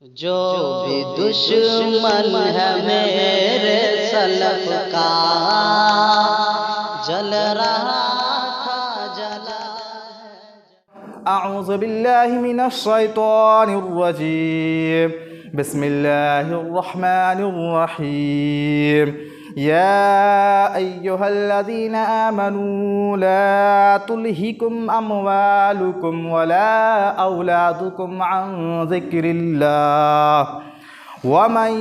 جو بھی دشمن ہے میرے سلف کا جل رہا تھا جلا اعوذ باللہ من الشیطان الرجیم بسم اللہ الرحمن الرحیم یا ایہا الذین آمنوا لا تلہکم اموالکم ولا اولادکم عن ذکر اللہ ومن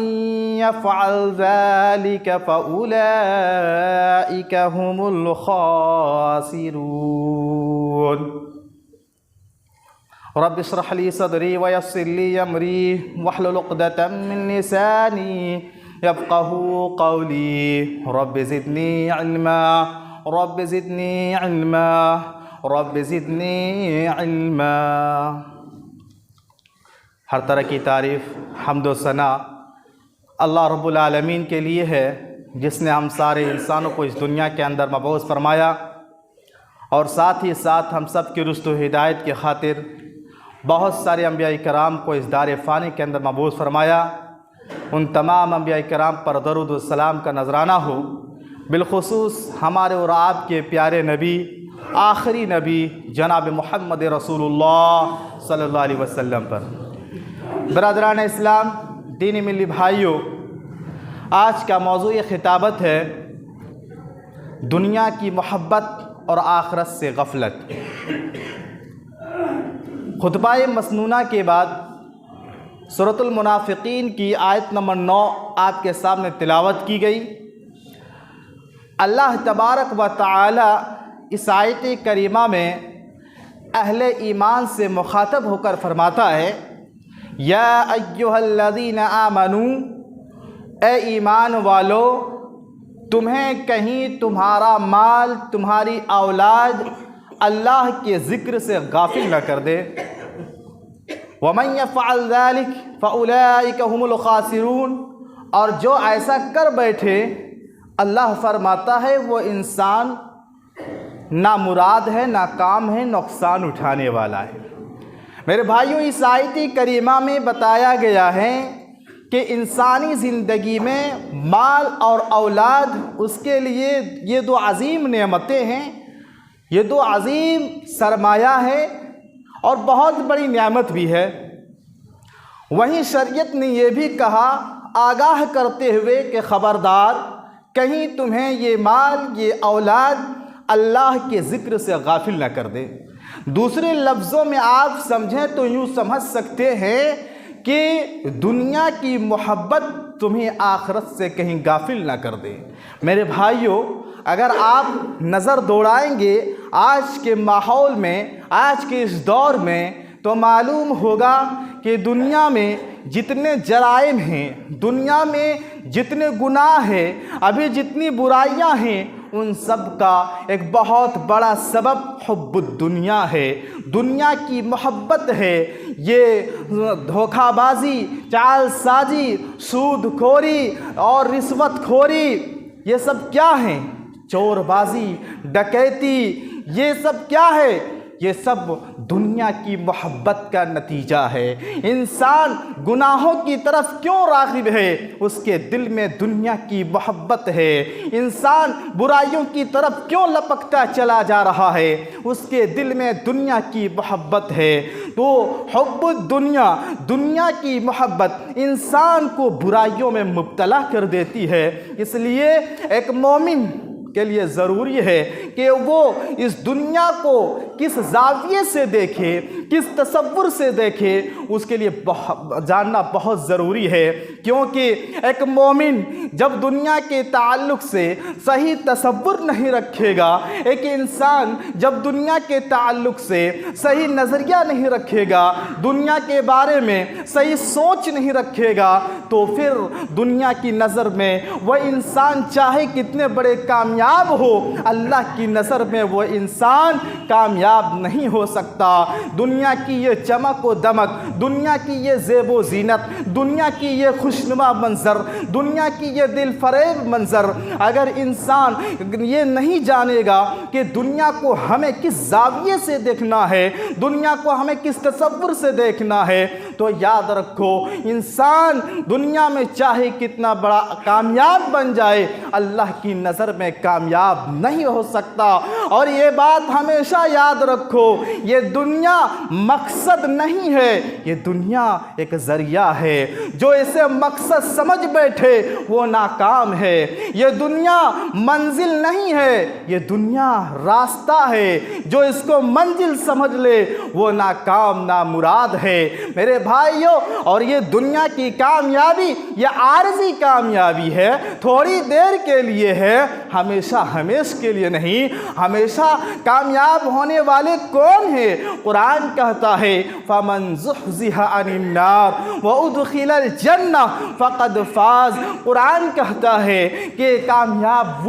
يفعل ذلك فأولئك هم الخاسرون رب اشرح لي صدري ويسر لي امري واحلل عقدة من لساني يفقهوا قولي رب زدني علما رب زدني علما رب زدني علما۔ ہر طرح کی تعریف حمد و ثنا اللہ رب العالمین کے لیے ہے، جس نے ہم سارے انسانوں کو اس دنیا کے اندر مبعوث فرمایا اور ساتھ ہی ساتھ ہم سب کی رشد و ہدایت کی خاطر بہت سارے انبیاء کرام کو اس دار فانی کے اندر مبعوث فرمایا۔ ان تمام انبیاء کرام پر درود و سلام کا نذرانہ ہو، بالخصوص ہمارے اور آپ کے پیارے نبی، آخری نبی جناب محمد رسول اللہ صلی اللہ علیہ وسلم پر۔ برادران اسلام، دینی ملی بھائیوں، آج کا موضوع خطابت ہے دنیا کی محبت اور آخرت سے غفلت۔ خطبہ مسنونہ کے بعد سورۃ المنافقین کی آیت نمبر 9 آپ کے سامنے تلاوت کی گئی۔ اللہ تبارک و تعالی اس آیت کریمہ میں اہل ایمان سے مخاطب ہو کر فرماتا ہے، یا ایہا الذین آمنوا، اے ایمان والو، تمہیں کہیں تمہارا مال، تمہاری اولاد اللہ کے ذکر سے غافل نہ کر دے۔ وَمَن يَفْعَلْ ذَلِكَ فَأُولَئِكَ هُمُ الْخَاسِرُونَ، اور جو ایسا کر بیٹھے، اللہ فرماتا ہے وہ انسان نامراد ہے، ناکام ہے، نقصان اٹھانے والا ہے۔ میرے بھائیوں، اس آیت کریمہ میں بتایا گیا ہے کہ انسانی زندگی میں مال اور اولاد اس کے لیے یہ دو عظیم نعمتیں ہیں، یہ دو عظیم سرمایہ ہے اور بہت بڑی نعمت بھی ہے۔ وہیں شریعت نے یہ بھی کہا آگاہ کرتے ہوئے کہ خبردار، کہیں تمہیں یہ مال، یہ اولاد اللہ کے ذکر سے غافل نہ کر دے۔ دوسرے لفظوں میں آپ سمجھیں تو یوں سمجھ سکتے ہیں کہ دنیا کی محبت تمہیں آخرت سے کہیں غافل نہ کر دے۔ میرے بھائیوں، اگر آپ نظر دوڑائیں گے آج کے ماحول میں، آج کے اس دور میں، تو معلوم ہوگا کہ دنیا میں جتنے جرائم ہیں، دنیا میں جتنے گناہ ہیں، ابھی جتنی برائیاں ہیں، ان سب کا ایک بہت بڑا سبب حب الدنیا ہے، دنیا کی محبت ہے۔ یہ دھوکہ بازی، چال سازی، سود خوری اور رشوت خوری، یہ سب کیا ہیں؟ چور بازی، ڈکیتی، یہ سب کیا ہے؟ یہ سب دنیا کی محبت کا نتیجہ ہے۔ انسان گناہوں کی طرف کیوں راغب ہے؟ اس کے دل میں دنیا کی محبت ہے۔ انسان برائیوں کی طرف کیوں لپکتا چلا جا رہا ہے؟ اس کے دل میں دنیا کی محبت ہے۔ تو حب الدنیا، دنیا کی محبت انسان کو برائیوں میں مبتلا کر دیتی ہے۔ اس لیے ایک مومن کے لیے ضروری ہے کہ وہ اس دنیا کو کس زاویے سے دیکھے، کس تصور سے دیکھے، اس کے لیے جاننا بہت ضروری ہے۔ کیونکہ ایک مومن جب دنیا کے تعلق سے صحیح تصور نہیں رکھے گا، ایک انسان جب دنیا کے تعلق سے صحیح نظریہ نہیں رکھے گا، دنیا کے بارے میں صحیح سوچ نہیں رکھے گا، تو پھر دنیا کی نظر میں وہ انسان چاہے کتنے بڑے کامیاب ہو، اللہ کی نظر میں وہ انسان کامیاب نہیں ہو سکتا۔ دنیا کی یہ چمک و دمک، دنیا کی یہ زیب و زینت، دنیا کی یہ خوشنما منظر، دنیا کی یہ دل فریب منظر، اگر انسان یہ نہیں جانے گا کہ دنیا کو ہمیں کس زاویے سے دیکھنا ہے، دنیا کو ہمیں کس تصور سے دیکھنا ہے، تو یاد رکھو انسان دنیا میں چاہے کتنا بڑا کامیاب بن جائے اللہ کی نظر میں کامیاب نہیں ہو سکتا۔ اور یہ بات ہمیشہ یاد رکھو، یہ دنیا مقصد نہیں ہے، یہ دنیا ایک ذریعہ ہے۔ جو اسے مقصد سمجھ بیٹھے وہ ناکام ہے۔ یہ دنیا منزل نہیں ہے، یہ دنیا راستہ ہے۔ جو اس کو منزل سمجھ لے وہ ناکام نامراد ہے میرے بھائیوں۔ اور یہ دنیا کی کامیابی یہ عارضی کامیابی ہے، تھوڑی دیر کے لیے ہے، ہمیشہ کے لیے نہیں۔ ہمیشہ کامیاب ہونے والے کون ہیں؟ قرآن کہتا ہے فَمَنْ زُحْزِحَ عَنِ النَّارِ وَأُدْخِلَ الْجَنَّةَ فَقَدْ فَازَ۔ قرآن کہتا ہے کہ کامیاب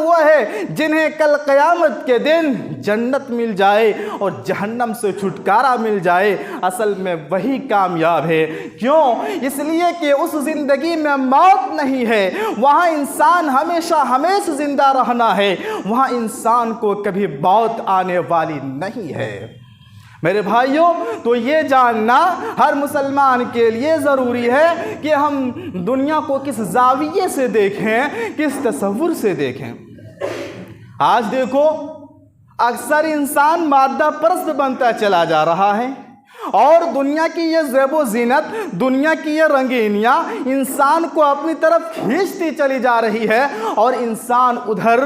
وہ ہے جنہیں کل قیامت کے دن جنت مل جائے اور جہنم سے چھٹکارا مل جائے۔ اصل میں وہی کامیاب ہے۔ کیوں؟ اس لیے کہ اس زندگی میں موت نہیں ہے، وہاں انسان ہمیشہ زندہ رہنا ہے، وہاں انسان کو کبھی موت آنے والی نہیں ہے میرے بھائیوں۔ تو یہ جاننا ہر مسلمان کے لیے ضروری ہے کہ ہم دنیا کو کس زاویے سے دیکھیں، کس تصور سے دیکھیں۔ آج دیکھو اکثر انسان مادہ پرست بنتا چلا جا رہا ہے، اور دنیا کی یہ زیب و زینت، دنیا کی یہ رنگینیاں انسان کو اپنی طرف کھینچتی چلی جا رہی ہے، اور انسان ادھر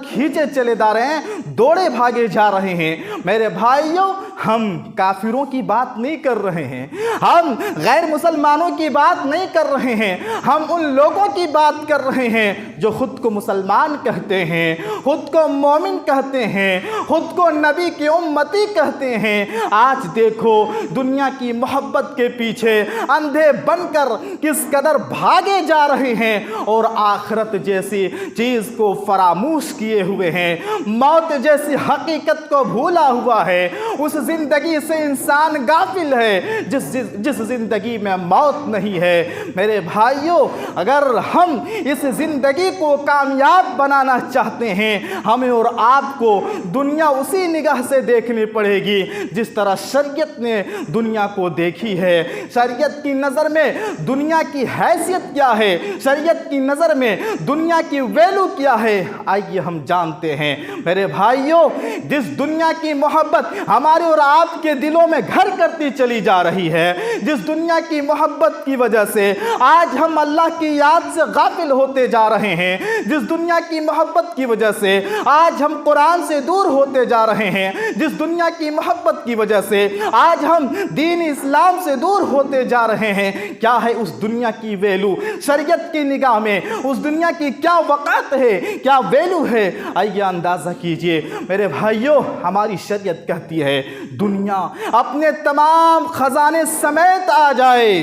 کھینچے چلے جا رہے ہیں، دوڑے بھاگے جا رہے ہیں۔ میرے بھائیوں، ہم کافروں کی بات نہیں کر رہے ہیں، ہم غیر مسلمانوں کی بات نہیں کر رہے ہیں، ہم ان لوگوں کی بات کر رہے ہیں جو خود کو مسلمان کہتے ہیں، خود کو مومن کہتے ہیں، خود کو نبی کی امتی کہتے ہیں۔ آج دیکھو دنیا کی محبت کے پیچھے اندھے بن کر کس قدر بھاگے جا رہے ہیں، اور آخرت جیسی چیز کو فراموش کیے ہوئے ہیں، موت جیسی حقیقت کو بھولا ہوا ہے۔ اس زندگی سے انسان غافل ہے جس زندگی میں موت نہیں ہے۔ میرے بھائیوں، اگر ہم اس زندگی کو کامیاب بنانا چاہتے ہیں، ہمیں اور آپ کو دنیا اسی نگاہ سے دیکھنی پڑے گی جس طرح شریعت نے دنیا کو دیکھی ہے۔ شریعت کی نظر میں دنیا کی حیثیت کیا ہے، شریعت کی نظر میں دنیا کی ویلو کیا ہے، آئیے ہم جانتے ہیں۔ میرے بھائیوں، جس دنیا کی محبت ہمارے اور آپ کے دلوں میں گھر کرتی چلی جا رہی ہے، جس دنیا کی محبت کی وجہ سے آج ہم اللہ کی یاد سے غافل ہوتے جا رہے ہیں، جس دنیا کی محبت کی وجہ سے آج ہم قرآن سے دور ہوتے جا رہے ہیں، جس دنیا کی محبت کی وجہ سے آج ہم دین اسلام سے دور ہوتے جا رہے ہیں، کیا ہے اس دنیا کی ویلو؟ شریعت کی نگاہ میں اس دنیا کی کیا وقعت ہے، کیا ویلو ہے؟ آئیے اندازہ کیجئے میرے بھائیوں۔ ہماری شریعت کہتی ہے دنیا اپنے تمام خزانے سمیت آ جائے۔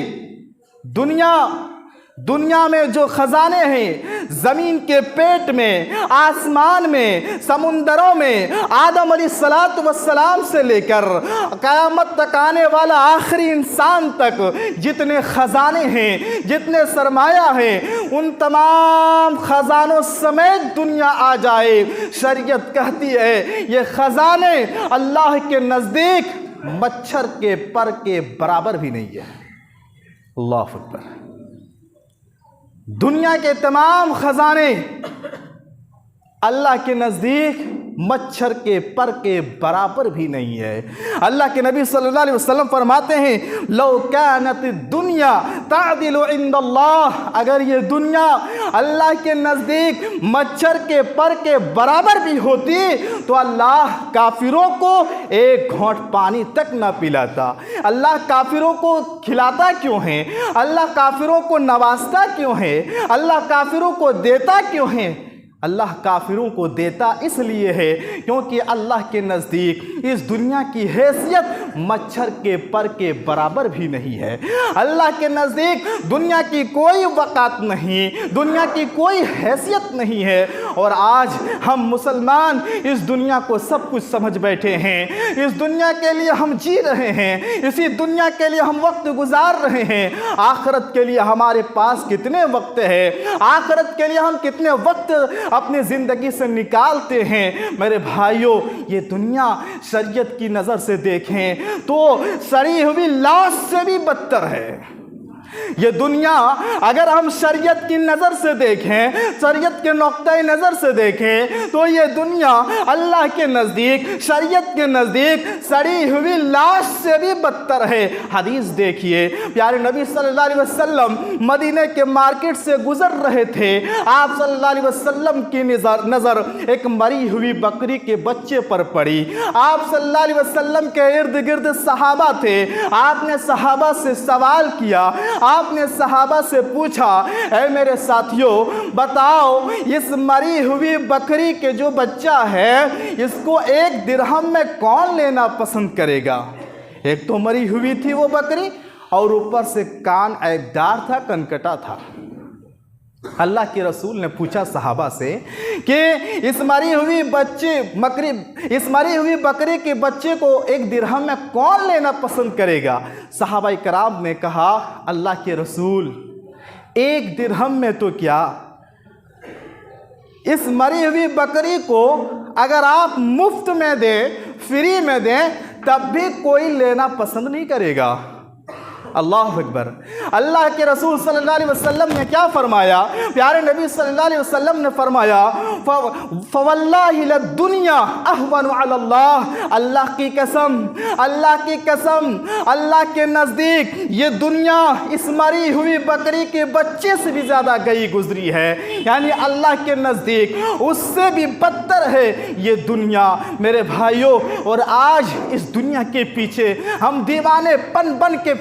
دنیا میں جو خزانے ہیں، زمین کے پیٹ میں، آسمان میں، سمندروں میں، آدم علیہ السلام سے لے کر قیامت تک آنے والا آخری انسان تک جتنے خزانے ہیں، جتنے سرمایہ ہیں، ان تمام خزانوں سمیت دنیا آ جائے۔ شریعت کہتی ہے یہ خزانے اللہ کے نزدیک مچھر کے پر کے برابر بھی نہیں ہے۔ اللہ اکبر۔ دنیا کے تمام خزانے اللہ کے نزدیک مچھر کے پر کے برابر بھی نہیں ہے۔ اللہ کے نبی صلی اللہ علیہ وسلم فرماتے ہیں لو کانت الدنیا تعدل عند اللہ، اگر یہ دنیا اللہ کے نزدیک مچھر کے پر کے برابر بھی ہوتی تو اللہ کافروں کو ایک گھونٹ پانی تک نہ پلاتا۔ اللہ کافروں کو کھلاتا کیوں ہے؟ اللہ کافروں کو نوازتا کیوں ہے؟ اللہ کافروں کو دیتا کیوں ہے؟ اللہ کافروں کو دیتا اس لیے ہے کیونکہ اللہ کے نزدیک اس دنیا کی حیثیت مچھر کے پر کے برابر بھی نہیں ہے۔ اللہ کے نزدیک دنیا کی کوئی وقعت نہیں، دنیا کی کوئی حیثیت نہیں ہے۔ اور آج ہم مسلمان اس دنیا کو سب کچھ سمجھ بیٹھے ہیں، اس دنیا کے لیے ہم جی رہے ہیں، اسی دنیا کے لیے ہم وقت گزار رہے ہیں۔ آخرت کے لیے ہمارے پاس کتنے وقت ہے؟ آخرت کے لیے ہم کتنے وقت اپنی زندگی سے نکالتے ہیں؟ میرے بھائیوں، یہ دنیا شریعت کی نظر سے دیکھیں تو سڑی ہوئی لاش سے بھی بدتر ہے۔ یہ دنیا اگر ہم شریعت کی نظر سے دیکھیں، شریعت کے نقطۂ نظر سے دیکھیں، تو یہ دنیا اللہ کے نزدیک، شریعت کے نزدیک سڑی ہوئی لاش سے بھی بدتر ہے۔ حدیث دیکھیے، پیارے نبی صلی اللہ علیہ وسلم مدینے کے مارکیٹ سے گزر رہے تھے، آپ صلی اللہ علیہ وسلم کی نظر ایک مری ہوئی بکری کے بچے پر پڑی۔ آپ صلی اللہ علیہ وسلم کے ارد گرد صحابہ تھے، آپ نے صحابہ سے سوال کیا، آپ نے صحابہ سے پوچھا، اے میرے ساتھیوں بتاؤ اس مری ہوئی بکری کے جو بچہ ہے اس کو 1 درہم میں کون لینا پسند کرے گا؟ ایک تو مری ہوئی تھی وہ بکری اور اوپر سے کان عیبدار تھا، کنکٹا تھا۔ اللہ کے رسول نے پوچھا صحابہ سے کہ اس مری ہوئی بکری کے بچے کو 1 درہم میں کون لینا پسند کرے گا؟ صحابہ کرام نے کہا، اللہ کے رسول 1 درہم میں تو کیا، اس مری ہوئی بکری کو اگر آپ مفت میں دیں، فری میں دیں، تب بھی کوئی لینا پسند نہیں کرے گا۔ اللہ اکبر۔ اللہ کے رسول صلی اللہ علیہ وسلم نے کیا فرمایا؟ پیارے نبی صلی اللہ علیہ وسلم نے فرمایا، فواللہ للدنیا اہون علی اللہ، اللہ کی قسم، اللہ کی قسم، اللہ کے نزدیک یہ دنیا اس مری ہوئی بکری کے بچے سے بھی زیادہ گئی گزری ہے، یعنی اللہ کے نزدیک اس سے بھی بدتر ہے یہ دنیا۔ میرے بھائیوں، اور آج اس دنیا کے پیچھے ہم دیوانے بن کے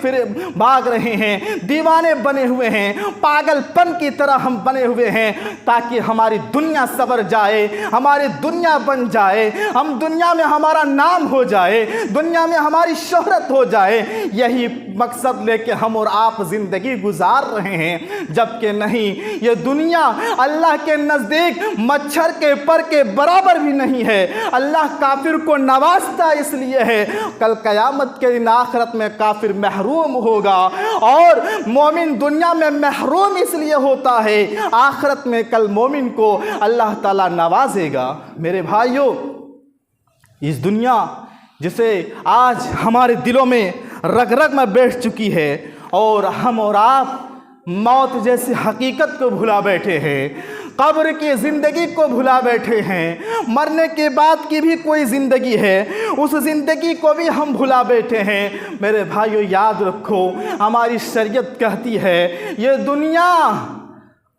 بھاگ رہے ہیں، دیوانے بنے ہوئے ہیں، پاگل پن کی طرح ہم بنے ہوئے ہیں تاکہ ہماری دنیا سنور جائے، ہماری دنیا بن جائے، ہم دنیا میں ہمارا نام ہو جائے، دنیا میں ہماری شہرت ہو جائے۔ یہی مقصد لے کے ہم اور آپ زندگی گزار رہے ہیں، جبکہ نہیں، یہ دنیا اللہ کے نزدیک مچھر کے پر کے برابر بھی نہیں ہے۔ اللہ کافر کو نوازتا اس لیے ہے، کل قیامت کے دن آخرت میں کافر محروم ہوگا، اور مومن دنیا میں محروم اس لیے ہوتا ہے، آخرت میں کل مومن کو اللہ تعالیٰ نوازے گا۔ میرے بھائیوں، اس دنیا جسے آج ہمارے دلوں میں رگ رگ میں بیٹھ چکی ہے، اور ہم اور آپ موت جیسی حقیقت کو بھلا بیٹھے ہیں، قبر کی زندگی کو بھلا بیٹھے ہیں، مرنے کے بعد کی بھی کوئی زندگی ہے، اس زندگی کو بھی ہم بھلا بیٹھے ہیں۔ میرے بھائیو یاد رکھو، ہماری شریعت کہتی ہے یہ دنیا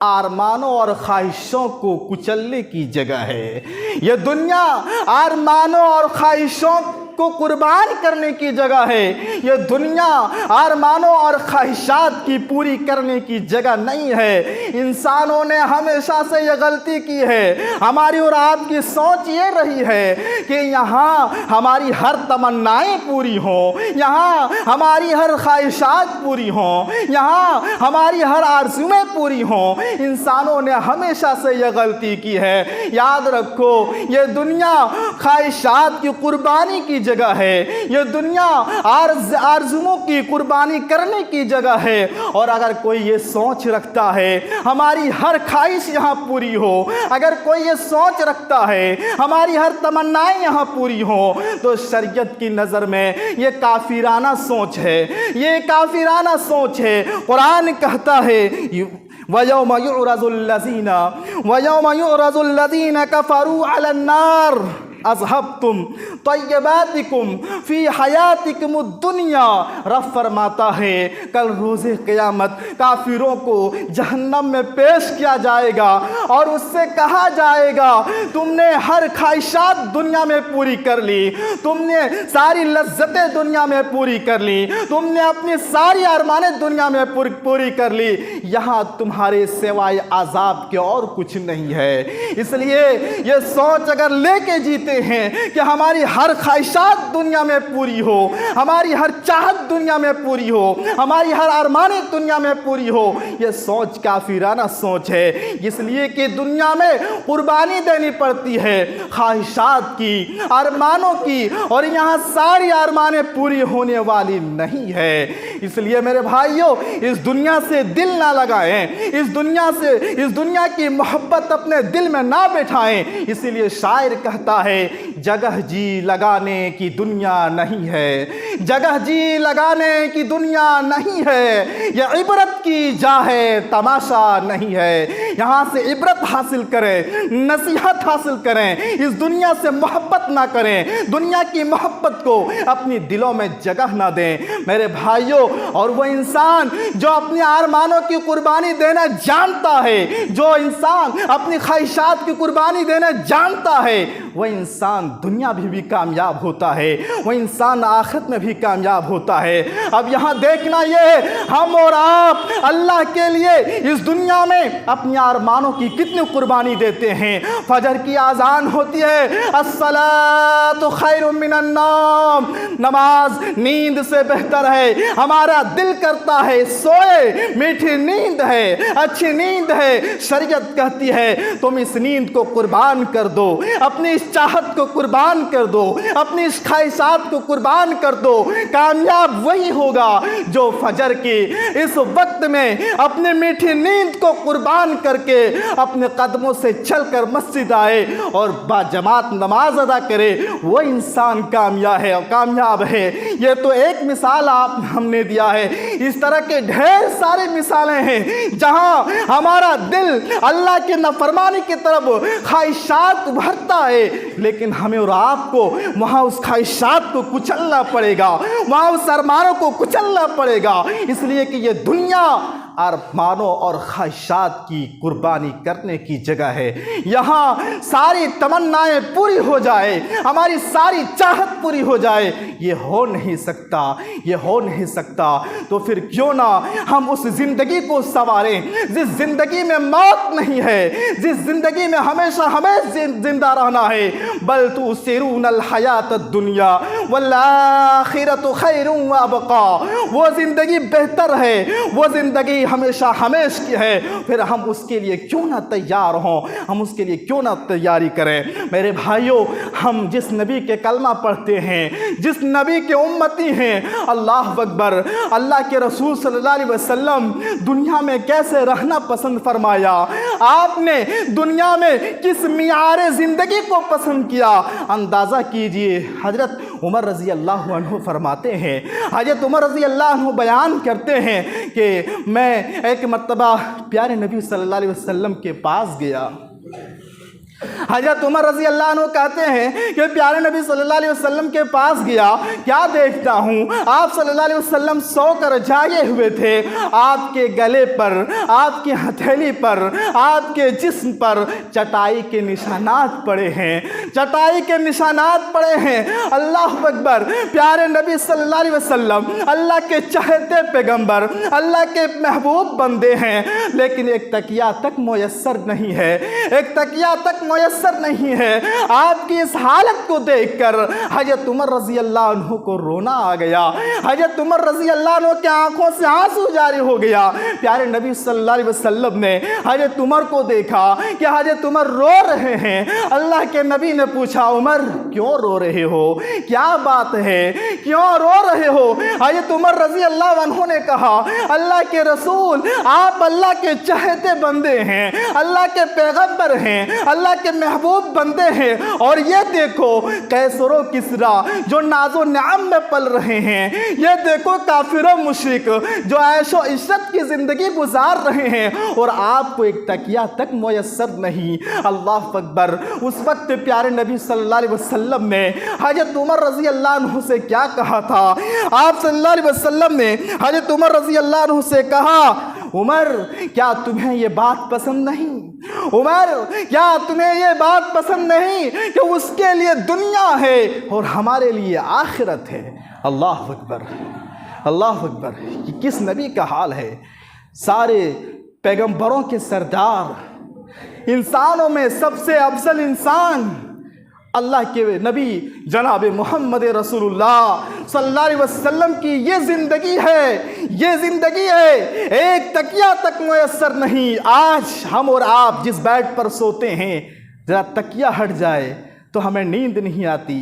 آرمانوں اور خواہشوں کو کچلنے کی جگہ ہے، یہ دنیا آرمانوں اور خواہشوں کو قربان کرنے کی جگہ ہے، یہ دنیا آرمانوں اور خواہشات کی پوری کرنے کی جگہ نہیں ہے۔ انسانوں نے ہمیشہ سے یہ غلطی کی ہے، ہماری اور آپ کی سوچ یہ رہی ہے کہ یہاں ہماری ہر تمنائیں پوری ہوں، یہاں ہماری ہر خواہشات پوری ہوں، یہاں ہماری ہر آرزویں پوری ہوں۔ انسانوں نے ہمیشہ سے یہ غلطی کی ہے۔ یاد رکھو، یہ دنیا خواہشات کی قربانی کی جگہ ہے، یہ دنیا آرزوؤں کی قربانی کرنے کی جگہ ہے، اور اگر کوئی یہ سوچ رکھتا ہے ہماری ہر خواہش یہاں پوری ہو، اگر کوئی یہ سوچ رکھتا ہے ہماری ہر تمنائیں یہاں پوری ہوں، تو شریعت کی نظر میں یہ کافرانہ سوچ ہے، یہ کافرانہ سوچ ہے۔ قرآن کہتا ہے وَيَوْمَ يُعْرَضُ الَّذِينَ كَفَرُوا عَلَى النَّارِ اذهبتم طیباتکم فی حیاتکم الدنیا۔ رب فرماتا ہے کل روز قیامت کافروں کو جہنم میں پیش کیا جائے گا، اور اس سے کہا جائے گا تم نے ہر خواہشات دنیا میں پوری کر لی، تم نے ساری لذتیں دنیا میں پوری کر لی، تم نے اپنی ساری ارمانیں دنیا میں پوری کر لی، یہاں تمہارے سوائے عذاب کے اور کچھ نہیں ہے۔ اس لیے یہ سوچ اگر لے کے جیتے ہیں کہ ہماری ہر خواہشات دنیا میں پوری ہو، ہماری ہر چاہت دنیا میں پوری ہو، ہماری ہر ارمانیں دنیا میں پوری ہو، یہ سوچ کافرانہ سوچ ہے۔ اس لیے کہ دنیا میں قربانی دینی پڑتی ہے خواہشات کی، ارمانوں کی، اور یہاں ساری ارمانیں پوری ہونے والی نہیں ہے۔ اس لیے میرے بھائیوں، اس دنیا سے دل نہ لگائیں، اس دنیا کی محبت اپنے دل میں نہ بٹھائیں۔ اسی لیے شاعر کہتا ہے ہے جگہ جی لگانے کی دنیا نہیں ہے، جگہ جی لگانے کی دنیا نہیں ہے، یہ عبرت کی جا ہے تماشا نہیں ہے۔ یہاں سے عبرت حاصل کریں، نصیحت حاصل کریں، اس دنیا سے محبت نہ کریں، دنیا کی محبت کو اپنی دلوں میں جگہ نہ دیں میرے بھائیوں۔ اور وہ انسان جو اپنے ارمانوں کی قربانی دینا جانتا ہے، جو انسان اپنی خواہشات کی قربانی دینا جانتا ہے، وہ انسان دنیا بھی کامیاب ہوتا ہے، وہ انسان آخرت میں بھی کامیاب ہوتا ہے۔ اب یہاں دیکھنا یہ ہے ہم اور آپ اللہ کے لیے اس دنیا میں اپنی ارمانوں کی کتنی قربانی دیتے ہیں۔ فجر کی اذان ہوتی ہے، الصلاۃ خیر من النوم، نماز نیند سے بہتر ہے۔ ہمارا دل کرتا ہے سوئے، میٹھی نیند ہے، اچھی نیند ہے۔ شریعت کہتی ہے تم اس نیند کو قربان کر دو، اپنی اس چاہت کو قربان کر دو، اپنی اس خواہشات کو قربان کر دو۔ کامیاب وہی ہوگا جو فجر کی اس وقت میں اپنی میٹھی نیند کو قربان کر کے اپنے قدموں سے چل کر مسجد آئے اور با جماعت نماز ادا کرے، وہ انسان کامیاب ہے۔ یہ تو ایک مثال ہم نے دیا ہے، اس طرح کے ڈھیر سارے مثالیں ہیں جہاں ہمارا دل اللہ کی نافرمانی کی طرف خواہشات بھرتا ہے، لیکن ہمیں اور آپ کو وہاں اس خواہشات کو کچلنا پڑے گا، وہاں اس ارمانوں کو کچلنا پڑے گا، اس لیے کہ یہ دنیا ارمانوں اور خواہشات کی قربانی کرنے کی جگہ ہے۔ یہاں ساری تمنائیں پوری ہو جائے، ہماری ساری چاہت پوری ہو جائے، یہ ہو نہیں سکتا، یہ ہو نہیں سکتا۔ تو پھر کیوں نہ ہم اس زندگی کو سنواریں جس زندگی میں موت نہیں ہے، جس زندگی میں ہمیشہ ہمیں زندہ رہنا ہے۔ بل تؤثرون الحیات الدنیا والآخرۃ خیر وابقا، وہ زندگی بہتر ہے، وہ زندگی ہمیشہ ہمیش کی ہے، پھر ہم اس کے لیے کیوں نہ تیار ہوں، ہم اس کے لیے کیوں نہ تیاری کریں۔ میرے بھائیوں، ہم جس نبی کے کلمہ پڑھتے ہیں، جس نبی کے امتی ہیں، اللہ اکبر، اللہ کے رسول صلی اللہ علیہ وسلم دنیا میں کیسے رہنا پسند فرمایا، آپ نے دنیا میں کس معیار زندگی کو پسند کیا، اندازہ کیجئے۔ حضرت عمر رضی اللہ عنہ فرماتے ہیں، حضرت عمر رضی اللہ عنہ بیان کرتے ہیں کہ میں ایک مرتبہ پیارے نبی صلی اللہ علیہ وسلم کے پاس گیا۔ حضرت عمر رضی اللہ عنہ کہتے ہیں کہ پیارے نبی صلی اللہ علیہ وسلم کے پاس گیا، کیا دیکھتا ہوں، آپ صلی اللہ علیہ وسلم سو کر جاگے ہوئے تھے، آپ کے گلے پر، آپ کی ہتھیلی پر، آپ کے جسم پر چٹائی کے نشانات پڑے ہیں، چٹائی کے نشانات پڑے ہیں۔ اللہ اکبر، پیارے نبی صلی اللہ علیہ وسلم اللہ کے چہتے پیغمبر، اللہ کے محبوب بندے ہیں، لیکن ایک تکیہ تک میسر نہیں ہے، ایک تکیہ تک میسر نہیں ہے۔ آپ کی اس حالت کو دیکھ کر حضرت عمر رضی اللہ عنہ کو رونا آ گیا، حضرت عمر رضی اللہ عنہ کی آنکھوں سے آنسو جاری ہو گیا۔ پیارے نبی صلی اللہ علیہ وسلم نے حضرت عمر کو دیکھا کہ حضرت عمر رو رہے ہیں۔ اللہ کے نبی نے پوچھا، عمر کیوں رو رہے ہو، کیا بات ہے، کیوں رو رہے ہو؟ حضرت عمر رضی اللہ عنہ نے کہا، اللہ کے رسول، آپ اللہ کے چہتے بندے ہیں، اللہ کے پیغمبر ہیں، اللہ کے محبوب بندے ہیں، اور یہ دیکھو قیصر و کسریٰ جو ناز و نعم میں پل رہے ہیں، یہ دیکھو کافر و مشرک جو عیش و عشرت کی زندگی گزار رہے ہیں، اور آپ کو ایک تکیہ تک میسر نہیں۔ اللہ اکبر۔ اس وقت پیارے نبی صلی اللہ علیہ وسلم نے حضرت عمر رضی اللہ عنہ سے کیا کہا تھا؟ آپ صلی اللہ علیہ وسلم نے حضرت عمر رضی اللہ عنہ سے کہا، عمر کیا تمہیں یہ بات پسند نہیں؟ عمر کیا تمہیں یہ بات پسند نہیں کہ اس کے لیے دنیا ہے اور ہمارے لیے آخرت ہے؟ اللہ اکبر، اللہ اکبر۔ یہ کس نبی کا حال ہے؟ سارے پیغمبروں کے سردار، انسانوں میں سب سے افضل انسان اللہ کے نبی جناب محمد رسول اللہ صلی اللہ علیہ وسلم کی یہ زندگی ہے، یہ زندگی ہے، ایک تکیہ تک میسر نہیں۔ آج ہم اور آپ جس بیڈ پر سوتے ہیں، ذرا تکیہ ہٹ جائے تو ہمیں نیند نہیں آتی،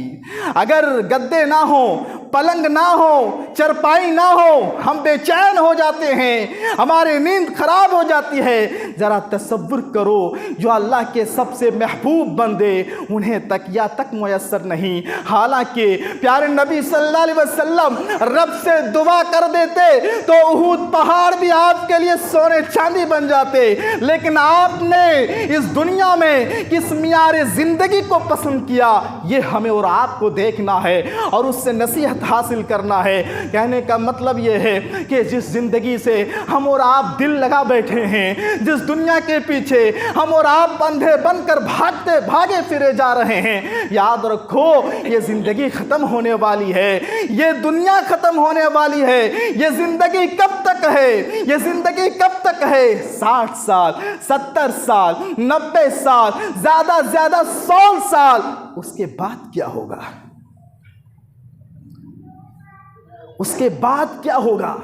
اگر گدے نہ ہوں، پلنگ نہ ہو، چرپائی نہ ہو، ہم بے چین ہو جاتے ہیں، ہماری نیند خراب ہو جاتی ہے۔ ذرا تصور کرو، جو اللہ کے سب سے محبوب بندے انہیں تکیہ تک میسر نہیں، حالانکہ پیارے نبی صلی اللہ علیہ وسلم رب سے دعا کر دیتے تو احد پہاڑ بھی آپ کے لیے سونے چاندی بن جاتے، لیکن آپ نے اس دنیا میں کس معیار زندگی کو پسند کیا، یہ ہمیں اور آپ کو دیکھنا ہے اور اس سے نصیحت حاصل کرنا ہے۔ کہنے کا مطلب یہ ہے کہ جس زندگی سے ہم اور آپ دل لگا بیٹھے ہیں، جس دنیا کے پیچھے ہم اور آپ اندھے بن کر بھاگے پھرے جا رہے ہیں، یاد رکھو یہ زندگی ختم ہونے والی ہے، یہ دنیا ختم ہونے والی ہے۔ یہ زندگی کب تک ہے؟ یہ زندگی کب تک ہے؟ 60 سال، 70 سال، 90 سال، زیادہ زیادہ 100 سال۔ اس کے بعد کیا ہوگا؟ اس کے بعد کیا ہوگا؟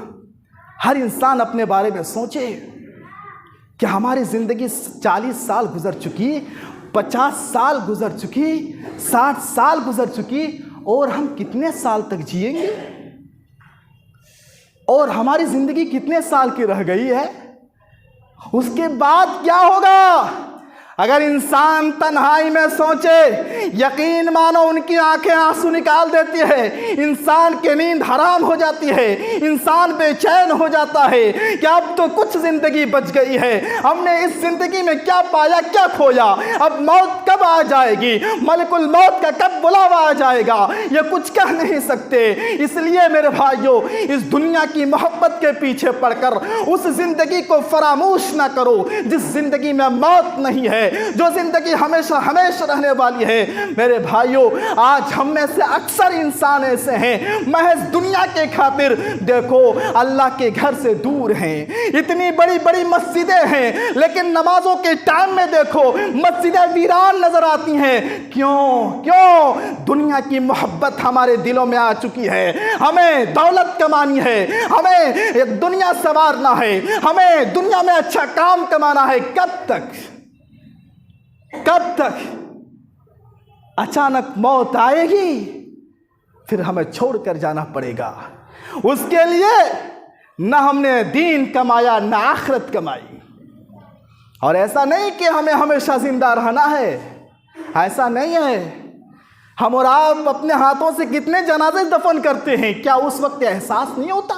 ہر انسان اپنے بارے میں سوچے کہ ہماری زندگی 40 سال گزر چکی، 50 سال گزر چکی، 60 سال گزر چکی، اور ہم کتنے سال تک جئیں گے؟ اور ہماری زندگی کتنے سال کی رہ گئی ہے؟ اس کے بعد کیا ہوگا؟ اگر انسان تنہائی میں سوچے، یقین مانو ان کی آنکھیں آنسو نکال دیتی ہے، انسان کی نیند حرام ہو جاتی ہے، انسان بے چین ہو جاتا ہے کہ اب تو کچھ زندگی بچ گئی ہے، ہم نے اس زندگی میں کیا پایا کیا کھویا، اب موت کب آ جائے گی، ملک الموت کا کب بلاوا آ جائے گا، یہ کچھ کہہ نہیں سکتے۔ اس لیے میرے بھائیوں، اس دنیا کی محبت کے پیچھے پڑ کر اس زندگی کو فراموش نہ کرو جس زندگی میں موت نہیں ہے، جو زندگی ہمیشہ ہمیشہ رہنے والی ہے۔ میرے بھائیوں، آج ہم میں سے اکثر انسان ایسے ہیں محض دنیا کے خاطر دیکھو اللہ کے گھر سے دور ہیں، اتنی بڑی بڑی مسجدیں ہیں لیکن نمازوں کے ٹائم میں دیکھو مسجدیں ویران نظر آتی ہیں۔ کیوں؟ دنیا کی محبت ہمارے دلوں میں آ چکی ہے، ہمیں دولت کمانی ہے، ہمیں دنیا سنوارنا ہے، ہمیں دنیا میں اچھا کام کمانا ہے۔ کب تک؟ اچانک موت آئے گی، پھر ہمیں چھوڑ کر جانا پڑے گا۔ اس کے لیے نہ ہم نے دین کمایا نہ آخرت کمائی، اور ایسا نہیں کہ ہمیں ہمیشہ زندہ رہنا ہے، ایسا نہیں ہے۔ ہم اور آپ اپنے ہاتھوں سے کتنے جنازے دفن کرتے ہیں، کیا اس وقت احساس نہیں ہوتا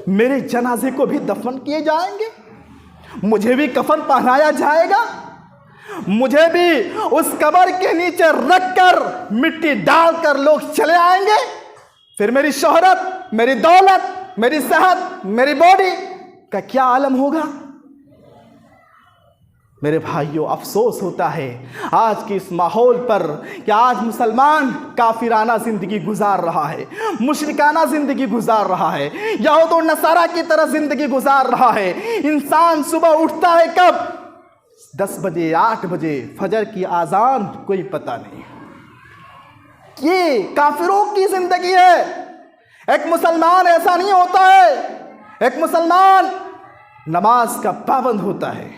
میرے جنازے کو بھی دفن کیے جائیں گے، مجھے بھی کفن پہنایا جائے گا، مجھے بھی اس قبر کے نیچے رکھ کر مٹی ڈال کر لوگ چلے آئیں گے، پھر میری شہرت، میری دولت، میری صحت، میری باڈی کا کیا عالم ہوگا؟ میرے بھائیوں، افسوس ہوتا ہے آج کے اس ماحول پر کہ آج مسلمان کافرانہ زندگی گزار رہا ہے، مشرکانہ زندگی گزار رہا ہے، یہود و نصارہ کی طرح زندگی گزار رہا ہے۔ انسان صبح اٹھتا ہے کب؟ 10 بجے، 8 بجے، فجر کی اذان کوئی پتہ نہیں۔ یہ کافروں کی زندگی ہے۔ ایک مسلمان ایسا نہیں ہوتا ہے۔ ایک مسلمان نماز کا پابند ہوتا ہے،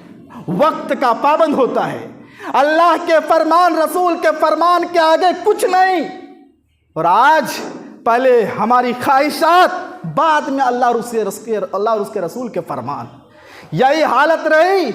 وقت کا پابند ہوتا ہے، اللہ کے فرمان، رسول کے فرمان کے آگے کچھ نہیں۔ اور آج پہلے ہماری خواہشات، بعد میں اللہ اور اس کے رسول کے فرمان، یہی حالت رہی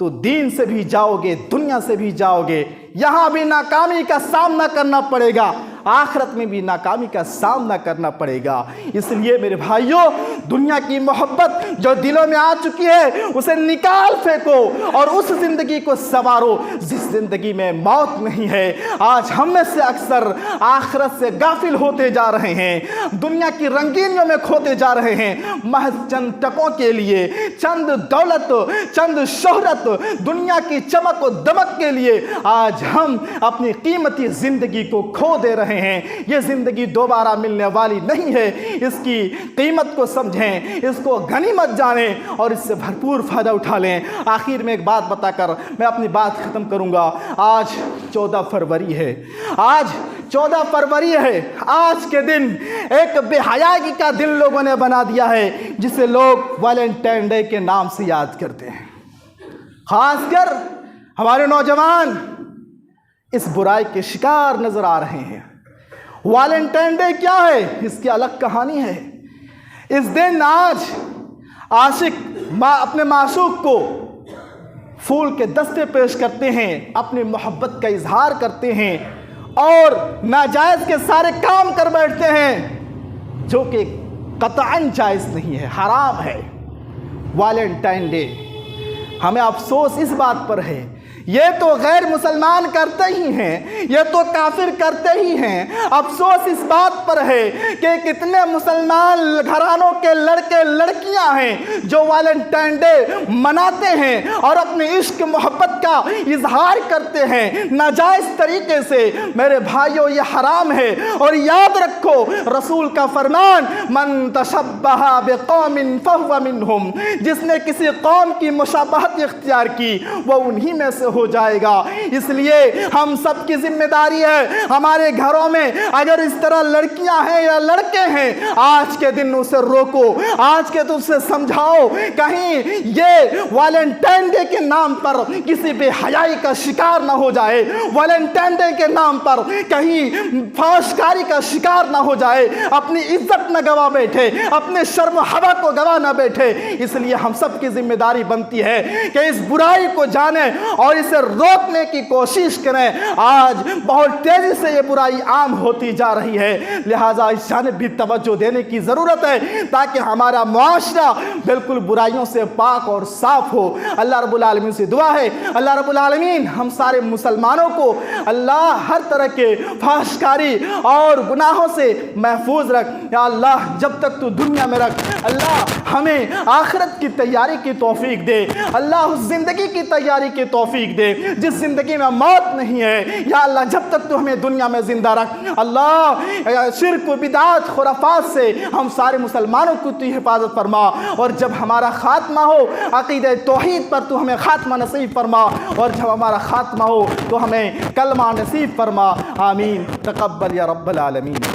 تو دین سے بھی جاؤ گے، دنیا سے بھی جاؤ گے، یہاں بھی ناکامی کا سامنا کرنا پڑے گا، آخرت میں بھی ناکامی کا سامنا کرنا پڑے گا۔ اس لیے میرے بھائیوں، دنیا کی محبت جو دلوں میں آ چکی ہے اسے نکال پھینکو اور اس زندگی کو سنوارو جس زندگی میں موت نہیں ہے۔ آج ہم میں سے اکثر آخرت سے غافل ہوتے جا رہے ہیں، دنیا کی رنگینیوں میں کھوتے جا رہے ہیں، محض چند ٹکوں کے لیے، چند دولت، چند شہرت، دنیا کی چمک و دمک کے لیے آج ہم اپنی قیمتی زندگی کو کھو دے رہے ہیں۔ یہ زندگی دوبارہ ملنے والی نہیں ہے، اس کی قیمت کو سمجھیں، اس کو غنیمت جانیں اور اس سے بھرپور فائدہ اٹھا لیں۔ آخر میں ایک بات بتا کر میں اپنی بات ختم کروں گا۔ آج 14 فروری ہے، آج 14 فروری ہے۔ آج کے دن ایک بے حیائی کا دن لوگوں نے بنا دیا ہے جسے لوگ ویلنٹائن ڈے کے نام سے یاد کرتے ہیں۔ خاص کر ہمارے نوجوان اس برائی کے شکار نظر آ رہے ہیں۔ ویلنٹائن ڈے کیا ہے؟ اس کی الگ کہانی ہے۔ اس دن آج عاشق اپنے معشوق کو پھول کے دستے پیش کرتے ہیں، اپنی محبت کا اظہار کرتے ہیں اور ناجائز کے سارے کام کر بیٹھتے ہیں جو کہ قطعاً جائز نہیں ہے، حرام ہے۔ ویلنٹائن ڈے، ہمیں افسوس اس بات پر ہے، یہ تو غیر مسلمان کرتے ہی ہیں، یہ تو کافر کرتے ہی ہیں۔ افسوس اس بات پر ہے کہ کتنے مسلمان گھرانوں کے لڑکے لڑکیاں ہیں جو ویلنٹائن ڈے مناتے ہیں اور اپنے عشق محبت کا اظہار کرتے ہیں ناجائز طریقے سے۔ میرے بھائیوں، یہ حرام ہے، اور یاد رکھو رسول کا فرمان، من تشبہ بقوم فہو منہم، جس نے کسی قوم کی مشابہت اختیار کی وہ انہی میں سے ہو جائے گا۔ اس لیے ہم سب کی ذمہ داری ہے، ہمارے گھروں میں اگر اس طرح لڑکیاں ہیں یا لڑکے ہیں، آج کے دن اسے روکو، آج کے دن اسے سمجھاؤ، کہیں یہ ویلنٹائن ڈے کے نام پر کسی بے حیائی کا شکار نہ ہو جائے، ویلنٹائن ڈے کے نام پر کہیں فحاشکاری کا شکار نہ ہو جائے، اپنی عزت نہ گوا بیٹھے، اپنے شرم و حیا کو گوا نہ بیٹھے۔ اس لیے ہم سب کی ذمہ داری بنتی ہے کہ اس برائی کو جانیں اور اسے روکنے کی کوشش کریں۔ آج بہت تیزی سے یہ برائی عام ہوتی جا رہی ہے، لہٰذا اس جانب بھی توجہ دینے کی ضرورت ہے تاکہ ہمارا معاشرہ بالکل برائیوں سے پاک اور صاف ہو۔ اللہ رب العالمین سے دعا ہے، اللہ رب العالمین ہم سارے مسلمانوں کو اللہ ہر طرح کے فحاشکاری اور گناہوں سے محفوظ رکھ۔ یا اللہ جب تک تو دنیا میں رکھ، اللہ ہمیں آخرت کی تیاری کی توفیق دے، اللہ اس زندگی کی تیاری کی توفیق دے جس زندگی میں موت نہیں ہے۔ یا اللہ جب تک تو ہمیں دنیا میں زندہ رکھ، اللہ شرک و بدعات خرافات سے ہم سارے مسلمانوں کو تو حفاظت فرما، اور جب ہمارا خاتمہ ہو عقیدہ توحید پر تو ہمیں خاتمہ نصیب فرما، اور جب ہمارا خاتمہ ہو تو ہمیں کلمہ نصیب فرما۔ آمین، تقبل یا رب العالمین۔